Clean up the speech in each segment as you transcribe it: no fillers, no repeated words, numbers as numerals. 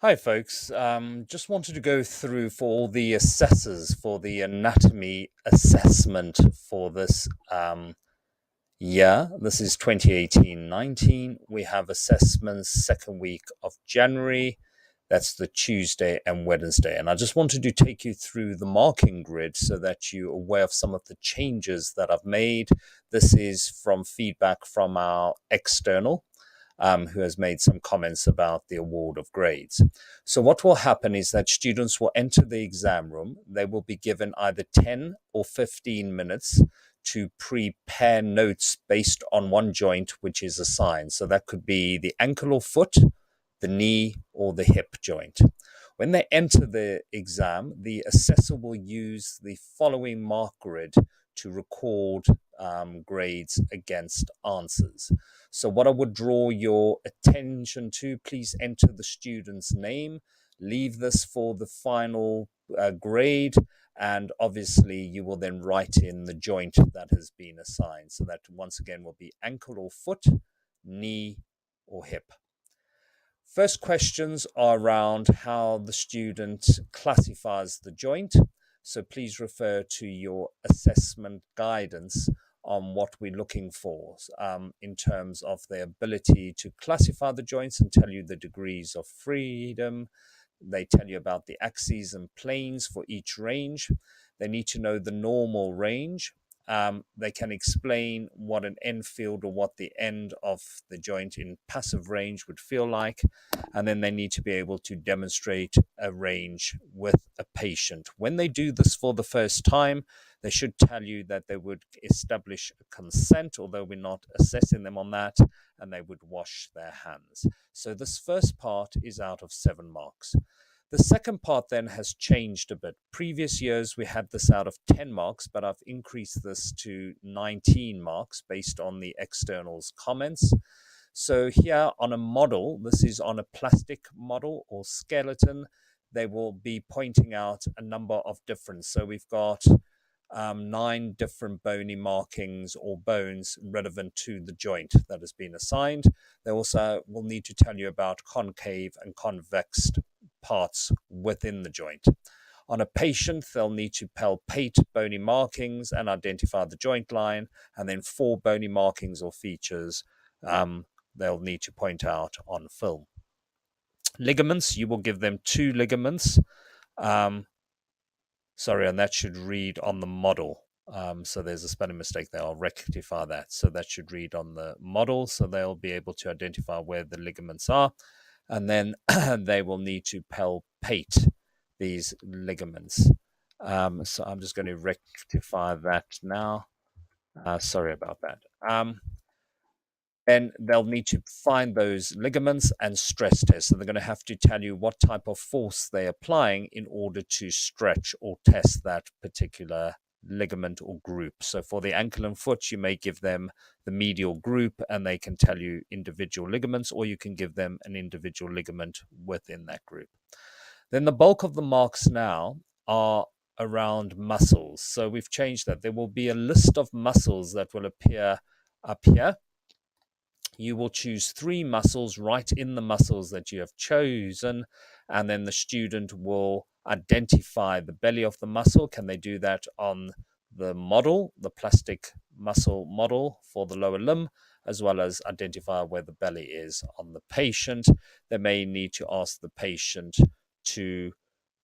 Hi, folks. Just wanted to go through for all the assessors for the anatomy assessment for this year. This is 2018-19. We have assessments second week of January. That's the Tuesday and Wednesday. And I just wanted to take you through the marking grid so that you're aware of some of the changes that I've made. This is from feedback from our external who has made some comments about the award of grades. So, what will happen is that students will enter the exam room. They will be given either 10 or 15 minutes to prepare notes based on one joint which is assigned. So, that could be the ankle or foot, the knee, or the hip joint. When they enter the exam, the assessor will use the following mark grid to record grades against answers. So, what I would draw your attention to, please enter the student's name, leave this for the final grade, and obviously you will then write in the joint that has been assigned. So, that once again will be ankle or foot, knee, or hip. First questions are around how the student classifies the joint. So please refer to your assessment guidance on what we're looking for in terms of their ability to classify the joints and tell you the degrees of freedom. They tell you about the axes and planes for each range. They need to know the normal range. They can explain what an end field or what the end of the joint in passive range would feel like. And then they need to be able to demonstrate a range with a patient. When they do this for the first time, they should tell you that they would establish a consent, although we're not assessing them on that, and they would wash their hands. So this first part is out of 7 marks. The second part then has changed a bit. Previous years, we had this out of 10 marks, but I've increased this to 19 marks based on the externals comments. So here on a model, this is on a plastic model or skeleton, they will be pointing out a number of different. So we've got 9 different bony markings or bones relevant to the joint that has been assigned. They also will need to tell you about concave and convex parts within the joint. On a patient, they'll need to palpate bony markings and identify the joint line, and then 4 bony markings or features they'll need to point out on film. Ligaments, you will give them 2 ligaments. And that should read on the model. So there's a spelling mistake there. I'll rectify that. So that should read on the model. So they'll be able to identify where the ligaments are. And then they will need to palpate these ligaments. So I'm just going to rectify that now. Sorry about that. Then they'll need to find those ligaments and stress test. So they're going to have to tell you what type of force they're applying in order to stretch or test that particular ligament or group. So for the ankle and foot, you may give them the medial group and they can tell you individual ligaments, or you can give them an individual ligament within that group. Then the bulk of the marks now are around muscles. So we've changed that. There will be a list of muscles that will appear up here. You will choose 3 muscles, write in the muscles that you have chosen, and then the student will identify the belly of the muscle. Can they do that on the model, the plastic muscle model for the lower limb, as well as identify where the belly is on the patient? They may need to ask the patient to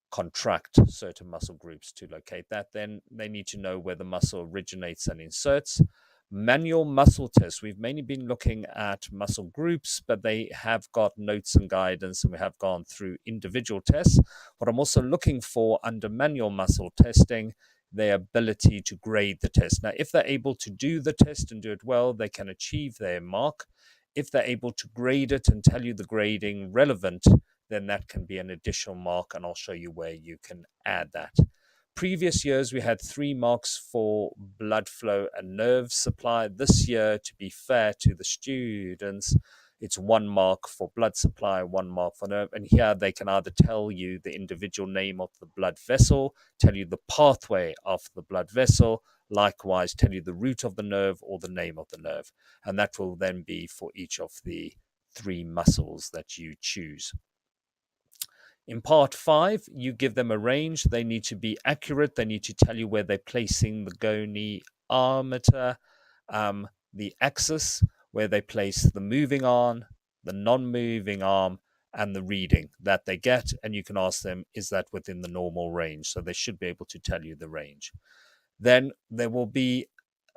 contract certain muscle groups to locate that. Then they need to know where the muscle originates and inserts. Manual muscle tests. We've mainly been looking at muscle groups, but they have got notes and guidance, and we have gone through individual tests. What I'm also looking for under manual muscle testing, their ability to grade the test. Now, if they're able to do the test and do it well, they can achieve their mark. If they're able to grade it and tell you the grading relevant, then that can be an additional mark, and I'll show you where you can add that. Previous years, we had 3 marks for blood flow and nerve supply. This year, to be fair to the students, it's 1 mark for blood supply, 1 mark for nerve. And here they can either tell you the individual name of the blood vessel, tell you the pathway of the blood vessel, likewise tell you the route of the nerve or the name of the nerve. And that will then be for each of the 3 muscles that you choose. In part 5, you give them a range. They need to be accurate. They need to tell you where they're placing the goniometer, the axis, where they place the moving arm, the non-moving arm, and the reading that they get. And you can ask them, is that within the normal range? So they should be able to tell you the range. Then there will be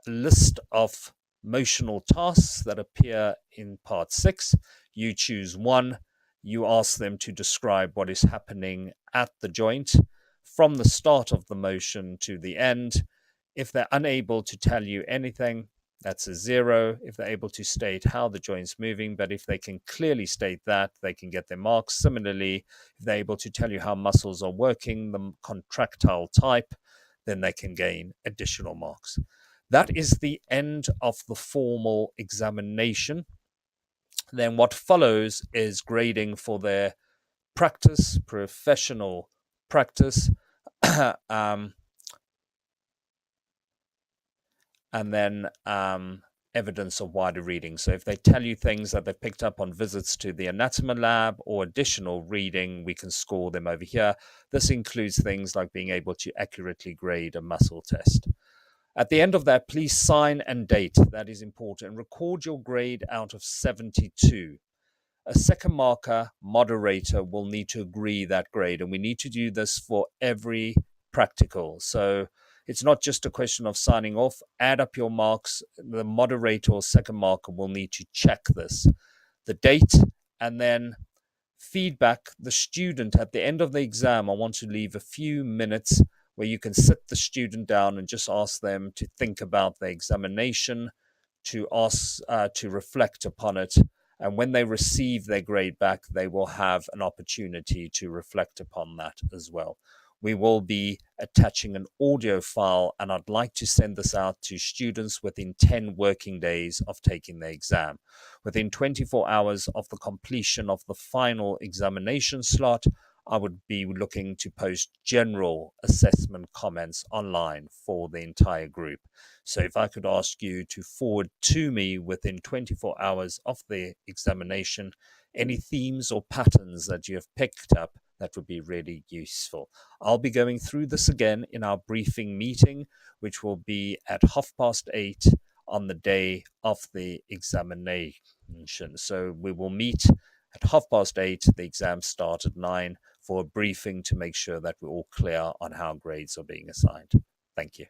a list of motional tasks that appear in part 6. You choose one. You ask them to describe what is happening at the joint from the start of the motion to the end. If they're unable to tell you anything, that's a 0. If they're able to state how the joint's moving, but if they can clearly state that, they can get their marks. Similarly, if they're able to tell you how muscles are working, the contractile type, then they can gain additional marks. That is the end of the formal examination. Then what follows is grading for their practice, professional practice, and then evidence of wider reading. So if they tell you things that they picked up on visits to the anatomy lab or additional reading, we can score them over here. This includes things like being able to accurately grade a muscle test. At the end of that, please sign and date. That is important. Record your grade out of 72. A second marker moderator will need to agree that grade, and we need to do this for every practical. So it's not just a question of signing off. Add up your marks. The moderator or second marker will need to check this, the date, and then feedback the student at the end of the exam. I want to leave a few minutes where you can sit the student down and just ask them to think about the examination, to reflect upon it. And when they receive their grade back, they will have an opportunity to reflect upon that as well. We will be attaching an audio file, and I'd like to send this out to students within 10 working days of taking the exam. Within 24 hours of the completion of the final examination slot, I would be looking to post general assessment comments online for the entire group. So if I could ask you to forward to me within 24 hours of the examination any themes or patterns that you have picked up, that would be really useful. I'll be going through this again in our briefing meeting, which will be at 8:30 on the day of the examination. So we will meet at 8:30. The exam starts at 9 for a briefing to make sure that we're all clear on how grades are being assigned. Thank you.